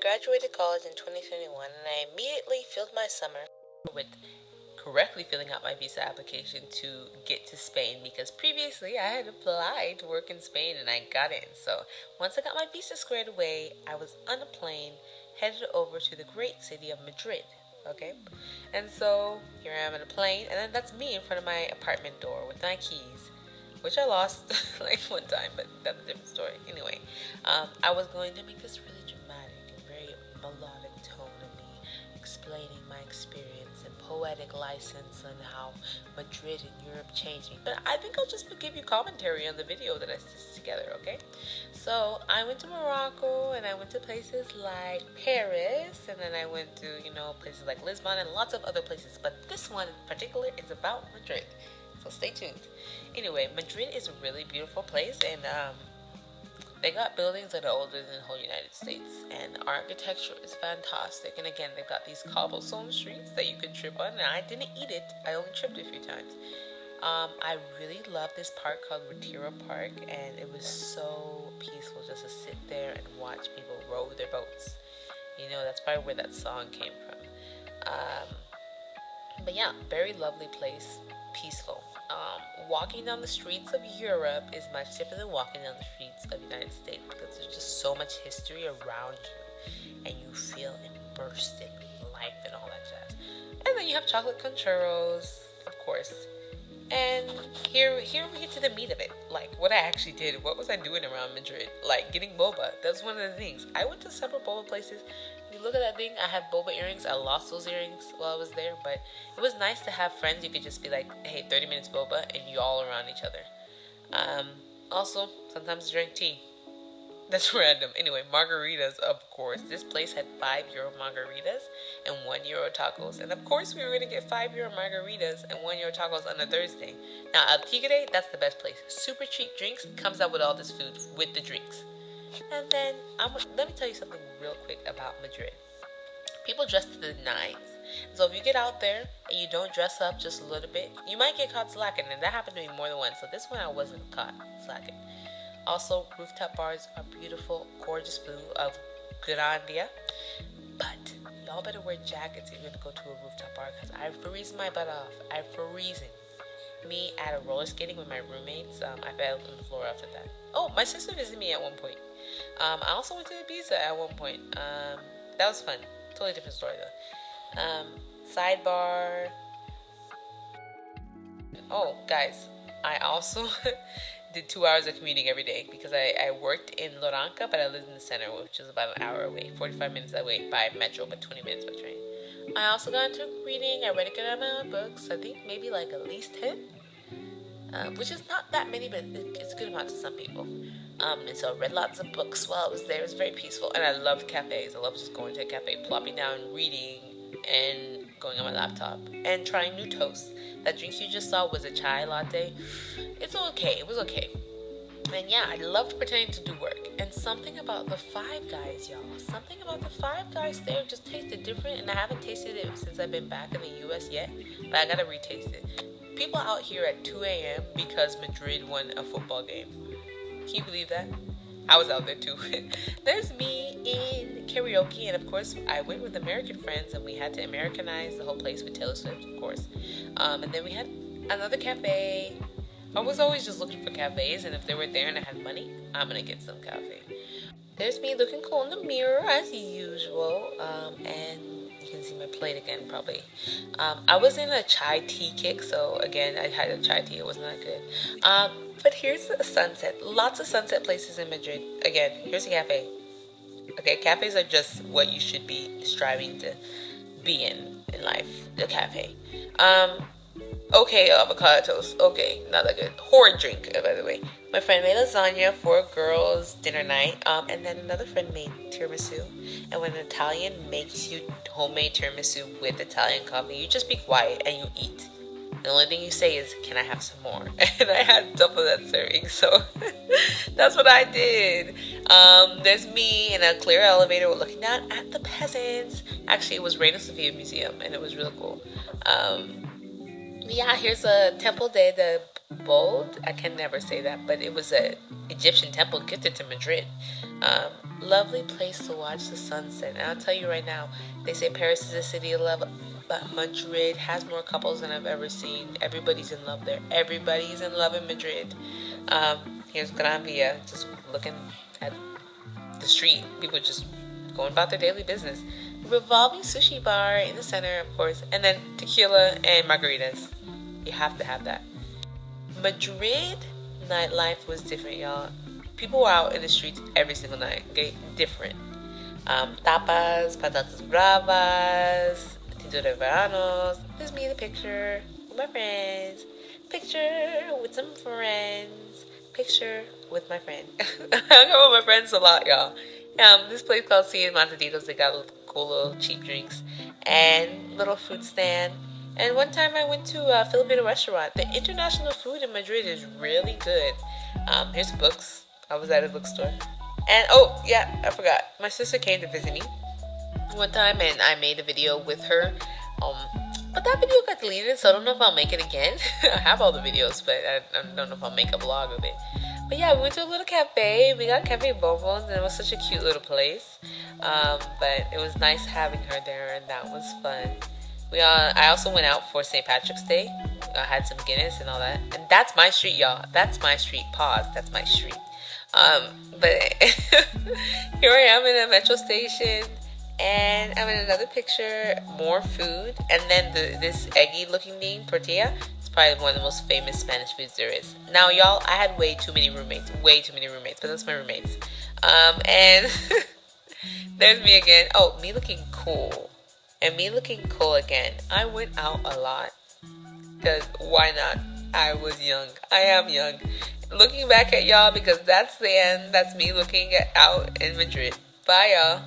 graduated college in 2021 and I immediately filled my summer with correctly filling out my visa application to get to Spain, because previously I had applied to work in Spain and I got in. So once I got my visa squared away, I was on a plane headed over to the great city of Madrid. Okay, and so here I am in a plane, and then that's me in front of my apartment door with my keys, which I lost like one time, but that's a different story. Anyway, I was going to make this really dramatic and very melodic tone of me explaining my experience and poetic license on how Madrid and Europe changed me. But I think I'll just give you commentary on the video that I stitched together, okay? So I went to Morocco and I went to places like Paris, and then I went to, places like Lisbon and lots of other places. But this one in particular is about Madrid. So stay tuned. Anyway, Madrid is a really beautiful place, and they got buildings that are older than the whole United States, and architecture is fantastic. And again, they've got these cobblestone streets that you could trip on, and I didn't eat it. I only tripped a few times. I really love this park called Retiro Park, and it was so peaceful just to sit there and watch people row their boats. That's probably where that song came from. But yeah, very lovely place, peaceful. Walking down the streets of Europe is much different than walking down the streets of the United States, because there's just so much history around you and you feel immersed in life and all that jazz. And then you have chocolate con churros, of course. And here we get to the meat of it, like what I actually did. What was I doing around Madrid? Like getting boba. That's one of the things. I went to several boba places. If you look at that thing, I had boba earrings. I lost those earrings while I was there, but it was nice to have friends. You could just be like, hey, 30 minutes boba, and you all around each other. Also, sometimes drink tea. That's random. Anyway, margaritas, of course. This place had €5 margaritas and €1 tacos. And of course, we were going to get €5 margaritas and €1 tacos on a Thursday. Now, El Tigre, that's the best place. Super cheap drinks, comes out with all this food with the drinks. And then, let me tell you something real quick about Madrid. People dress to the nines. So if you get out there and you don't dress up just a little bit, you might get caught slacking. And that happened to me more than once. So this one, I wasn't caught slacking. Also, rooftop bars are beautiful, gorgeous view of Grandia. But y'all better wear jackets if you're going to go to a rooftop bar, because I freezing my butt off. I'm freezing. Me at a roller skating with my roommates. I fell on the floor after that. Oh, my sister visited me at one point. I also went to Ibiza at one point. That was fun. Totally different story though. Sidebar. Oh, guys, I also did 2 hours of commuting every day, because I worked in Loranca, but I lived in the center, which is about an hour away, 45 minutes away by metro, but 20 minutes by train. I also got into reading. I read a good amount of books. I think maybe like at least 10, which is not that many, but it's a good amount to some people. And so I read lots of books while I was there. It was very peaceful, and I loved cafes. I loved just going to a cafe, plopping down, reading, and going on my laptop, and trying new toasts. That drink you just saw was a chai latte. It's okay. It was okay. And yeah, I loved pretending to do work. And something about the Five Guys, y'all. Something about the Five Guys there just tasted different, and I haven't tasted it since I've been back in the U.S. yet, but I gotta retaste it. People out here at 2 a.m. because Madrid won a football game. Can you believe that? I was out there too. There's me in karaoke, and of course I went with American friends, and we had to Americanize the whole place with Taylor Swift, of course. And then we had another cafe. I was always just looking for cafes, and if they were there and I had money, I'm gonna get some cafe. There's me looking cool in the mirror as usual, and you can see my plate again probably. I was in a chai tea kick, so again I had a chai tea. It wasn't that good. But here's a sunset. Lots of sunset places in Madrid. Again, here's a cafe. Okay, cafes are just what you should be striving to be in life. A cafe. Okay, avocado toast. Okay, not that good. Horrid drink, by the way. My friend made lasagna for a girls' dinner night. And then another friend made tiramisu. And when an Italian makes you homemade tiramisu with Italian coffee, you just be quiet and you eat. The only thing you say is, can I have some more? And I had double that serving, so that's what I did. There's me in a clear elevator. We're looking down at the peasants. Actually, it was Reina Sofia Museum, and it was really cool. Yeah, here's a Temple de bold. I can never say that, but it was a Egyptian temple gifted to Madrid. Um, Lovely place to watch the sunset. And I'll tell you right now, they say Paris is a city of love, but Madrid has more couples than I've ever seen. Everybody's in love there. Everybody's in love in Madrid. Here's Gran Via, just looking at the street. People just going about their daily business. Revolving sushi bar in the center, of course, and then tequila and margaritas. You have to have that. Madrid nightlife was different, y'all. People were out in the streets every single night. Okay, different. Tapas, patatas bravas, tinto de veranos. There's me in the picture with my friends. Picture with some friends. Picture with my friend. I hung out with my friends a lot, y'all. This place called Cien Montaditos. They got cool little cheap drinks and little food stand. And one time I went to a Filipino restaurant. The international food in Madrid is really good. Here's books. I was at a bookstore. And oh, yeah, I forgot. My sister came to visit me one time and I made a video with her. But that video got deleted, so I don't know if I'll make it again. I have all the videos, but I don't know if I'll make a vlog of it. But yeah, we went to a little cafe. We got Cafe Bonbons, and it was such a cute little place. But it was nice having her there, and that was fun. I also went out for St. Patrick's Day. I had some Guinness and all that. And that's my street, y'all. That's my street. Pause. That's my street. But here I am in a metro station. And I'm in another picture. More food. And then this eggy looking thing, tortilla. It's probably one of the most famous Spanish foods there is. Now, y'all, I had way too many roommates. But that's my roommates. And there's me again. Oh, me looking cool. And me looking cool again. I went out a lot. Because why not? I was young. I am young. Looking back at y'all because that's the end. That's me looking out in Madrid. Bye, y'all.